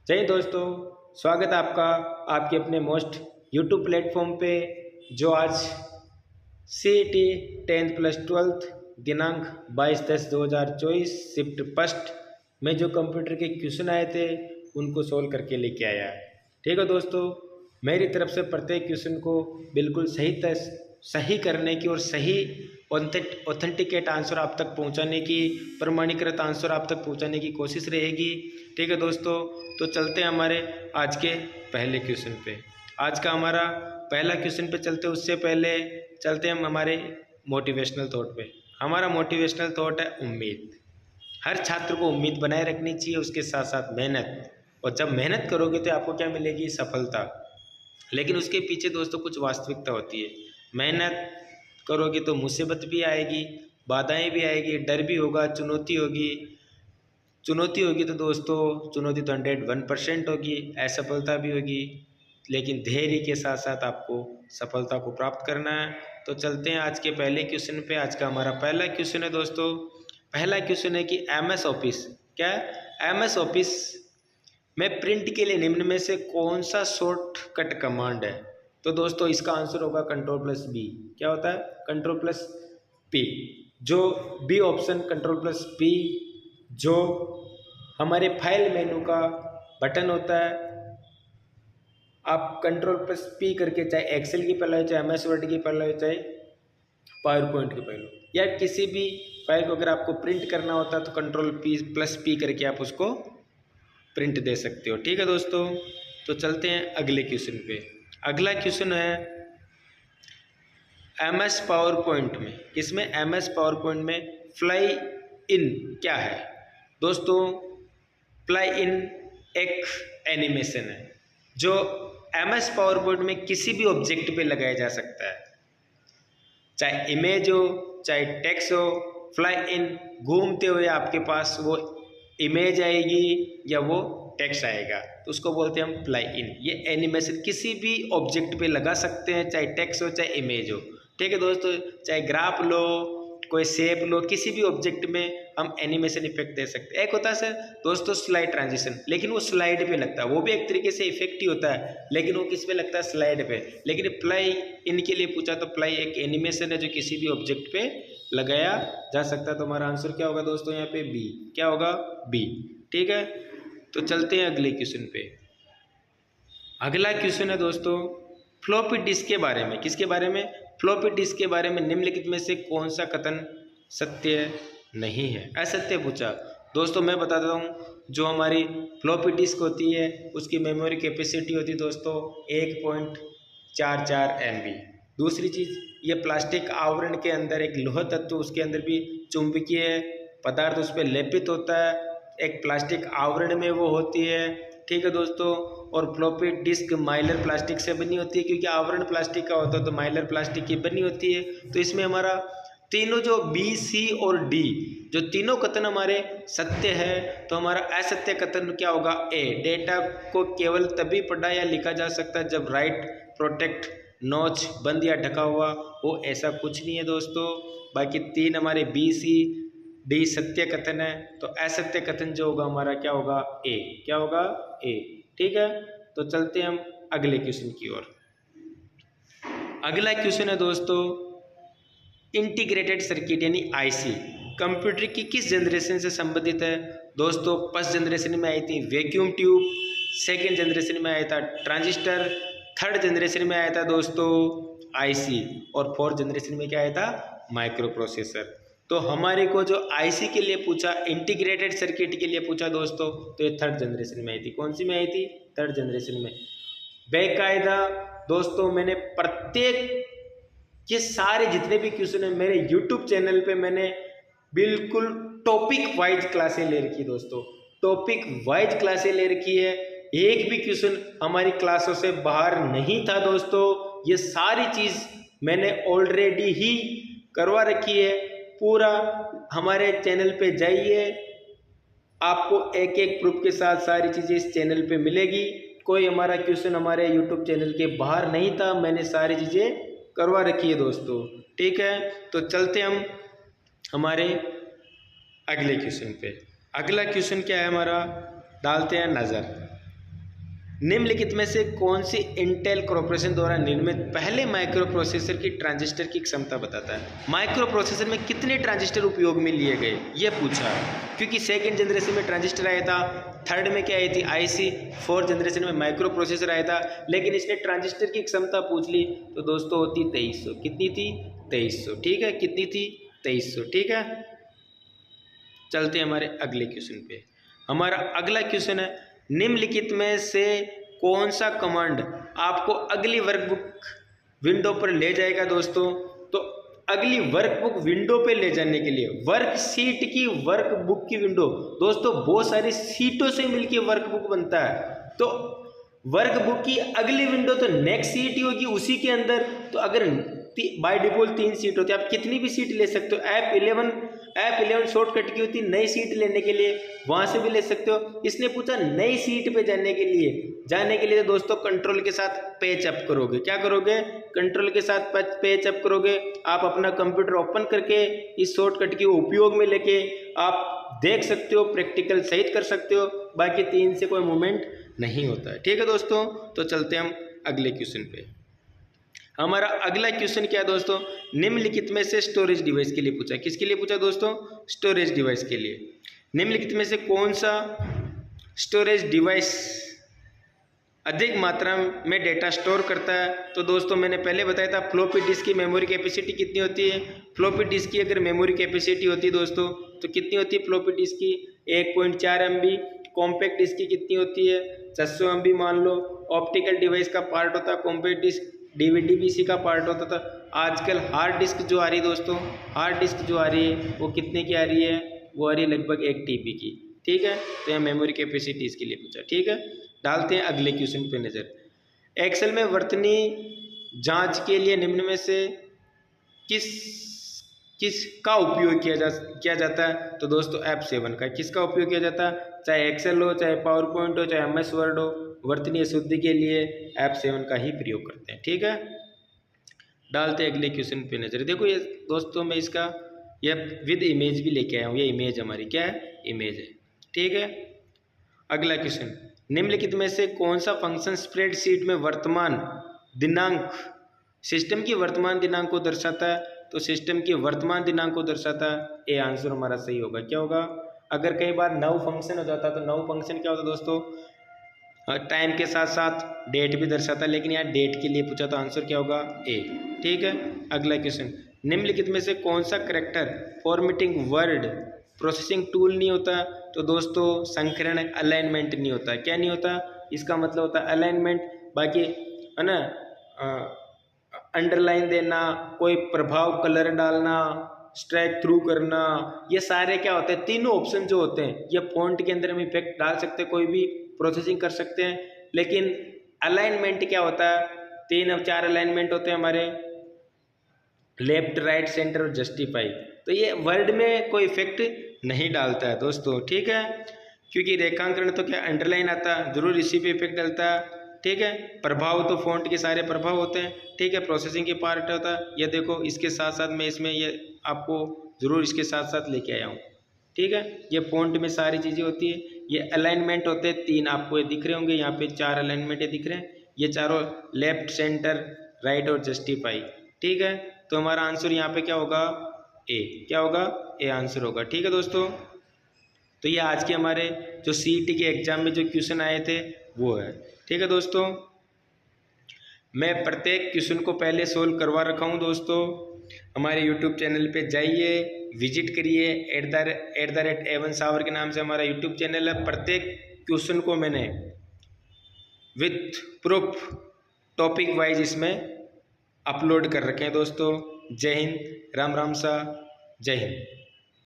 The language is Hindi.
जय दोस्तों, स्वागत है आपका आपके अपने मोस्ट यूट्यूब प्लेटफॉर्म पे। जो आज CET 10th+12 दिनांक 22/10/2024 शिफ्ट फर्स्ट में जो कंप्यूटर के क्वेश्चन आए थे उनको सोल्व करके लेके आया है। ठीक है दोस्तों, मेरी तरफ से प्रत्येक क्वेश्चन को बिल्कुल सही करने की और सही ऑथेंटिकेट आंसर आप तक पहुंचाने की, प्रमाणीकृत आंसर आप तक पहुंचाने की कोशिश रहेगी। ठीक है दोस्तों, तो चलते हैं हमारे आज के पहले क्वेश्चन पे। आज का हमारा पहला क्वेश्चन पे चलते, उससे पहले चलते हैं हमारे मोटिवेशनल थॉट पे। हमारा मोटिवेशनल थॉट है उम्मीद। हर छात्र को उम्मीद बनाए रखनी चाहिए, उसके साथ साथ मेहनत। और जब मेहनत करोगे तो आपको क्या मिलेगी? सफलता। लेकिन उसके पीछे दोस्तों कुछ वास्तविकता होती है। मेहनत करोगे तो मुसीबत भी आएगी, बाधाएं भी आएगी, डर भी होगा, चुनौती होगी तो दोस्तों चुनौती तो 101% होगी, असफलता भी होगी। लेकिन धैर्य के साथ साथ आपको सफलता को प्राप्त करना है। तो चलते हैं आज के पहले क्वेश्चन पे। आज का हमारा पहला क्वेश्चन है दोस्तों, पहला क्वेश्चन है कि MS ऑफिस क्या है? MS ऑफिस में प्रिंट के लिए निम्न में से कौन सा शॉर्टकट कमांड है? तो दोस्तों इसका आंसर होगा Ctrl+B। क्या होता है? Ctrl+P। जो बी ऑप्शन Ctrl+P जो हमारे फाइल मेनू का बटन होता है, आप Ctrl+P करके चाहे एक्सेल की फाइल हो, चाहे MS वर्ड की फाइल हो, चाहे पावर पॉइंट की फाइल हो, या किसी भी फाइल को अगर आपको प्रिंट करना होता है तो Ctrl+P करके आप उसको प्रिंट दे सकते हो। ठीक है दोस्तों, तो चलते हैं अगले क्वेश्चन पे। अगला क्वेश्चन है MS पावर पॉइंट में, किसमें? MS पावर पॉइंट में फ्लाई इन क्या है? दोस्तों फ्लाई इन एक एनिमेशन है जो MS पावर पॉइंट में किसी भी ऑब्जेक्ट पे लगाया जा सकता है, चाहे इमेज हो चाहे टेक्स्ट हो। फ्लाई इन घूमते हुए आपके पास वो इमेज आएगी या वो टेक्स्ट आएगा, तो उसको बोलते हैं हम फ्लाई इन। ये एनिमेशन किसी भी ऑब्जेक्ट पे लगा सकते हैं, चाहे टेक्स्ट हो चाहे इमेज हो। ठीक है दोस्तों, चाहे ग्राफ लो, कोई शेप लो, किसी भी ऑब्जेक्ट में हम एनिमेशन इफेक्ट दे सकते हैं। एक होता है सर दोस्तों स्लाइड ट्रांजिशन, लेकिन वो स्लाइड पे लगता है, वो भी एक तरीके से इफेक्ट ही होता है, लेकिन वो किस पे लगता है? स्लाइड पे। लेकिन फ्लाई इन के लिए पूछा तो फ्लाई एक एनिमेशन है जो किसी भी ऑब्जेक्ट पे लगाया जा सकता है। तो हमारा आंसर क्या होगा दोस्तों? यहाँ पे बी। क्या होगा? बी। ठीक है, तो चलते हैं अगले क्वेश्चन पे। अगला क्वेश्चन है दोस्तों फ्लॉपी डिस्क के बारे में। किसके बारे में? फ्लॉपी डिस्क के बारे में निम्नलिखित में से कौन सा कथन सत्य नहीं है? असत्य पूछा। दोस्तों मैं बता देता हूँ, जो हमारी फ्लॉपी डिस्क होती है उसकी मेमोरी कैपेसिटी होती है दोस्तों 1.44 MB। दूसरी चीज़, ये प्लास्टिक आवरण के अंदर एक लोह तत्व, उसके अंदर भी चुंबकीय पदार्थ उस पर लेपित होता है, एक प्लास्टिक आवरण में वो होती है। ठीक है दोस्तों, और फ्लॉपी डिस्क माइलर प्लास्टिक से बनी होती है, क्योंकि आवरण प्लास्टिक का होता है तो माइलर प्लास्टिक की बनी होती है। तो इसमें हमारा तीनों जो B, C और D, जो तीनों कथन हमारे सत्य है, तो हमारा असत्य कथन क्या होगा? A। डेटा को केवल तभी पढ़ा या लिखा जा सकता है जब राइट प्रोटेक्ट नॉच बंद या ढका हुआ हो, ऐसा कुछ नहीं है दोस्तों। बाकी तीन हमारे B, C, D सत्य कथन है, तो असत्य कथन जो होगा हमारा क्या होगा? A। क्या होगा? A। ठीक है, तो चलते हैं हम अगले क्वेश्चन की ओर। अगला क्वेश्चन है दोस्तों इंटीग्रेटेड सर्किट यानी IC कंप्यूटर की किस जनरेशन से संबंधित है? दोस्तों फर्स्ट जनरेशन में आई थी वैक्यूम ट्यूब, सेकेंड जनरेशन में आया था ट्रांजिस्टर, थर्ड जनरेशन में आया था दोस्तों IC, और फोर्थ जनरेशन में क्या आया था? Micro processor. तो हमारे को जो IC के लिए पूछा, इंटीग्रेटेड सर्किट के लिए पूछा दोस्तों, तो ये थर्ड जनरेशन में आई थी। कौन सी में आई थी? थर्ड जनरेशन में। बेकायदा दोस्तों मैंने प्रत्येक, ये सारे जितने भी क्वेश्चन है मेरे YouTube चैनल पे मैंने बिल्कुल टॉपिक वाइज क्लासें ले रखी दोस्तों, टॉपिक वाइज क्लासें ले रखी है। एक भी क्वेश्चन हमारी क्लासों से बाहर नहीं था दोस्तों। ये सारी चीज़ मैंने ऑलरेडी ही करवा रखी है। पूरा हमारे चैनल पे जाइए, आपको एक एक प्रूफ के साथ सारी चीज़ें इस चैनल पे मिलेगी। कोई हमारा क्वेश्चन हमारे YouTube चैनल के बाहर नहीं था, मैंने सारी चीज़ें करवा रखी है दोस्तों। ठीक है, तो चलते हम हमारे अगले क्वेश्चन पे। अगला क्वेश्चन क्या है हमारा? डालते हैं नज़र। निम्नलिखित में से कौन सी इंटेल कॉर्पोरेशन द्वारा निर्मित पहले माइक्रो प्रोसेसर की ट्रांजिस्टर की क्षमता बताता है? माइक्रो प्रोसेसर में कितने ट्रांजिस्टर उपयोग में लिए गए ये पूछा, क्योंकि सेकेंड जनरेशन में ट्रांजिस्टर आया था, थर्ड में क्या आई थी आईसी, फोर्थ जनरेशन में माइक्रो प्रोसेसर आया था, लेकिन इसने ट्रांजिस्टर की क्षमता पूछ ली तो दोस्तों होती 2300। कितनी थी? 2300। ठीक है, कितनी थी? 2300। ठीक है, चलते हैं हमारे अगले क्वेश्चन पे। हमारा अगला क्वेश्चन है, निम्नलिखित में से कौन सा कमांड आपको अगली वर्कबुक विंडो पर ले जाएगा? दोस्तों तो अगली वर्कबुक विंडो पे ले जाने के लिए वर्कशीट की वर्कबुक की विंडो, दोस्तों बहुत सारी सीटों से मिलकर वर्कबुक बनता है, तो वर्कबुक की अगली विंडो तो नेक्स्ट सीट ही होगी उसी के अंदर। तो अगर बाय डिफॉल्ट 3 सीट होती है, आप कितनी भी सीट ले सकते हो। F11 शॉर्टकट की होती नई सीट लेने के लिए, वहां से भी ले सकते हो। इसने पूछा नई सीट पे जाने के लिए तो दोस्तों कंट्रोल के साथ पेच अप करोगे। क्या करोगे? कंट्रोल के साथ पेच अप करोगे। आप अपना कंप्यूटर ओपन करके इस शॉर्टकट के उपयोग में लेके आप देख सकते हो, प्रैक्टिकल सहित कर सकते हो, बाकी 3 से कोई मूवमेंट नहीं होता है। ठीक है दोस्तों, तो चलते हैं हम अगले क्वेश्चन पे। हमारा अगला क्वेश्चन क्या है दोस्तों? निम्नलिखित में से स्टोरेज डिवाइस के लिए पूछा। किसके लिए पूछा दोस्तों? स्टोरेज डिवाइस के लिए। निम्नलिखित में से कौन सा स्टोरेज डिवाइस अधिक मात्रा में डेटा स्टोर करता है? तो दोस्तों मैंने पहले बताया था फ्लॉपी डिस्क की मेमोरी कैपेसिटी कितनी होती है। फ्लॉपी डिस्क की अगर मेमोरी कैपेसिटी होती है दोस्तों तो कितनी होती है फ्लॉपी डिस्क की? 1.4 MB। कॉम्पैक्ट डिस्क की कितनी होती है? 600 MB मान लो। ऑप्टिकल डिवाइस का पार्ट होता है कॉम्पैक्ट डिस्क, DVD PC का पार्ट होता था। आजकल हार्ड डिस्क जो आ रही है दोस्तों, हार्ड डिस्क जो आ रही है वो कितने की आ रही है? वो आ रही है लगभग 1 TB की। ठीक है, तो यहाँ मेमोरी कैपेसिटी इसके लिए पूछा। ठीक है, डालते हैं अगले क्वेश्चन पे नजर। एक्सेल में वर्तनी जांच के लिए निम्न में से किसका उपयोग किया जाता है? तो दोस्तों F7 का। किसका उपयोग किया जाता है? चाहे एक्सेल हो, चाहे पावर पॉइंट हो, चाहे MS वर्ड हो, वर्तनीय शुद्धि के लिए F7 का ही प्रयोग करते हैं। ठीक है, डालते हैं अगले क्वेश्चन पे नजर। देखो ये दोस्तों मैं इसका यह विद इमेज भी लेके आया हूँ। ये इमेज हमारी क्या है? इमेज है। ठीक है, अगला क्वेश्चन, निम्नलिखित में से कौन सा फंक्शन स्प्रेडशीट में वर्तमान दिनांक, सिस्टम की वर्तमान दिनांक को दर्शाता है? तो सिस्टम की वर्तमान दिनांक को दर्शाता है। ए आंसर हमारा सही होगा। क्या होगा? अगर कई बार नव फंक्शन हो जाता तो नव फंक्शन क्या होता दोस्तों? टाइम के साथ साथ डेट भी दर्शाता है, लेकिन यहाँ डेट के लिए पूछा तो आंसर क्या होगा? ए। ठीक है, अगला क्वेश्चन, निम्नलिखित में से कौन सा character formatting word processing tool नहीं होता? तो दोस्तों संकरण अलाइनमेंट नहीं होता। क्या नहीं होता? इसका मतलब होता है अलाइनमेंट। बाकी है ना, अंडरलाइन देना, कोई प्रभाव कलर डालना, स्ट्राइक थ्रू करना, ये सारे क्या होते हैं? तीनों ऑप्शन जो होते हैं ये फॉन्ट के अंदर हम इफेक्ट डाल सकते हैं, कोई भी प्रोसेसिंग कर सकते हैं। लेकिन अलाइनमेंट क्या होता है? 3 और 4 अलाइनमेंट होते हैं हमारे, लेफ्ट, राइट, सेंटर और जस्टिफाई। तो ये वर्ड में कोई इफेक्ट नहीं डालता है दोस्तों। ठीक है, क्योंकि रेखांकन तो क्या अंडरलाइन आता है, जरूर इसी पे इफेक्ट डालता है। ठीक है, प्रभाव तो फॉन्ट के सारे प्रभाव होते हैं। ठीक है, प्रोसेसिंग के पार्ट होता है। ये देखो इसके साथ साथ मैं इसमें ये आपको जरूर इसके साथ साथ लेके आया हूँ। ठीक है, ये फॉन्ट में सारी चीज़ें होती है। ये अलाइनमेंट होते हैं 3, आपको ये दिख रहे होंगे, यहाँ पे 4 अलाइनमेंट दिख रहे हैं। ये चारों लेफ्ट, सेंटर, राइट और जस्टिफाई। ठीक है, तो हमारा आंसर यहाँ पे क्या होगा? ए। क्या होगा? ए आंसर होगा। ठीक है दोस्तों, तो ये आज के हमारे जो CET के एग्जाम में जो क्वेश्चन आए थे वो है। ठीक है दोस्तों, मैं प्रत्येक क्वेश्चन को पहले सोल्व करवा रखा हूँ दोस्तों। हमारे यूट्यूब चैनल पे जाइए, विजिट करिए। @A1 सावर के नाम से हमारा यूट्यूब चैनल है। प्रत्येक क्वेश्चन को मैंने विथ प्रूफ टॉपिक वाइज इसमें अपलोड कर रखे हैं दोस्तों। जय हिंद, राम राम सा, जय हिंद।